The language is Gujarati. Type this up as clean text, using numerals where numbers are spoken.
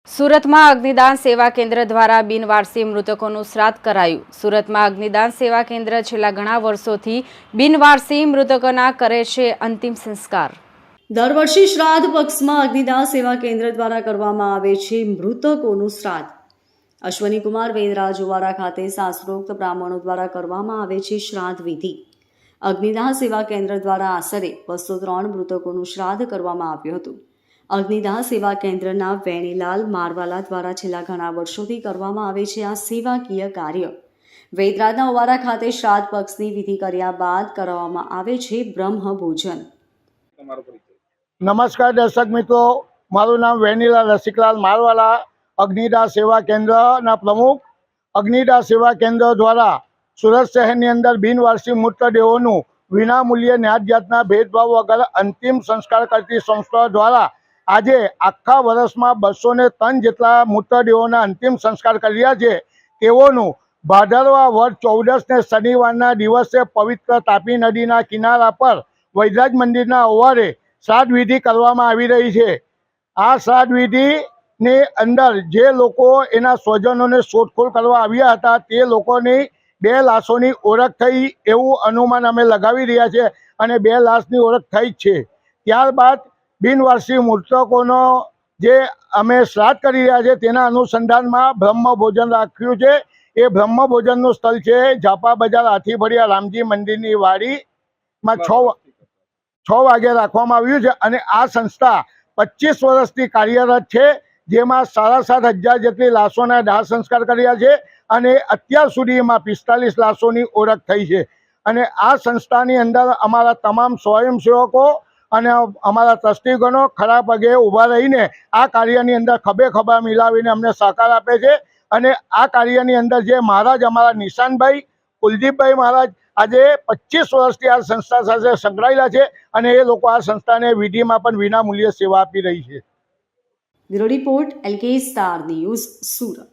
સુરતમાં અગ્નિદાન સેવા કેન્દ્ર દ્વારા બિનવારસી મૃતકોનું શ્રાદ્ધ કરાયું। સુરતમાં અગ્નિદાન સેવા કેન્દ્ર છેલ્લા ઘણા વર્ષોથી બિનવારસી મૃતકોના કરે છે અંતિમ સંસ્કાર। દર વર્ષે શ્રાદ્ધ પક્ષમાં અગ્નિદાન સેવા કેન્દ્ર દ્વારા કરવામાં આવે છે મૃતકોનું શ્રાદ્ધ। અશ્વની કુમાર વેદરા જોવારા ખાતે શાસ્ત્રોક્ત બ્રાહ્મણો દ્વારા કરવામાં આવે છે શ્રાદ્ધ વિધિ। અગ્નિદાન સેવા કેન્દ્ર દ્વારા આશરે 203 મૃતકોનું શ્રાદ્ધ કરવામાં આવ્યું હતું। અગ્નિદાન સેવા કેન્દ્રના વેણીલાલ મારવાલા દ્વારા છેલ્લા ઘણા વર્ષોથી કરવામાં આવે છે આ સેવાકીય કાર્ય। વેદરાજના ઓવારા ખાતે શ્રાદ્ધ પક્ષની વિધિ કર્યા બાદ કરવામાં આવે છે બ્રહ્મ ભોજન। નમસ્કાર દર્શક મિત્રો, મારું નામ વેનીલાલ રસિકલાલ મારવાલા, અગ્નિદાન સેવા કેન્દ્રના પ્રમુખ। અગ્નિદાન સેવા કેન્દ્ર દ્વારા સુરત શહેરની અંદર બિનવારસી મૃતદેહોનું વિનામૂલ્યે ન્યાય જાતના ભેદભાવ વગર અંતિમ સંસ્કાર કરતી સંસ્થા દ્વારા આજે આખા વર્ષમાં 203 જેટલા મૃતદેહોના અંતિમ સંસ્કાર કર્યા છે। તેઓનું ભાદરવા વદ 14ને શનિવારના દિવસે પવિત્ર તાપી નદીના કિનારા પર વૈદરાજ મંદિરના ઓવારે શ્રાદ્ધ વિધિ કરવામાં આવી રહી છે। આ શ્રાદ્ધ વિધિની અંદર જે લોકો એના સ્વજનોને શોધખોળ કરવા આવ્યા હતા તે લોકોની 2 લાશોની ઓળખ થઈ એવું અનુમાન અમે લગાવી રહ્યા છે અને 2 લાશની ઓળખ થઈ જ છે। ત્યારબાદ બિનવારસી મૃતકોનો જે અમે શ્રાદ્ધ કરી રહ્યા છે તેના અનુસંધાનમાં બ્રહ્મ ભોજન રાખ્યું છે। એ બ્રહ્મ ભોજનનું સ્થળ છે ઝાપા બજાર હાથીફળિયા રામજી મંદિરની વાડીમાં 6 વાગે રાખવામાં આવ્યું છે અને આ સંસ્થા 25 વર્ષથી કાર્યરત છે, જેમાં 7,500 જેટલી લાશોના દાહ સંસ્કાર કર્યા છે અને અત્યાર સુધીમાં 45 લાશોની ઓળખ થઈ છે। અને આ સંસ્થાની અંદર અમારા તમામ સ્વયંસેવકો અને અમારા ટ્રસ્ટીગણો ખરા પગે ઊભા રહીને આ કાર્યની અંદર ખભે ખભા મિલાવીને અમને સહકાર આપે છે। અને આ કાર્યની અંદર જે મહારાજ અમારા નિશાનભાઈ કુલદીપભાઈ મહારાજ આજે 25 વર્ષથી આ સંસ્થા સાથે સંકળાયેલા છે અને એ લોકો આ સંસ્થાને વિધિમાં પણ વિનામૂલ્યે સેવા આપી રહી છે। Bureau report LK star news, Surat.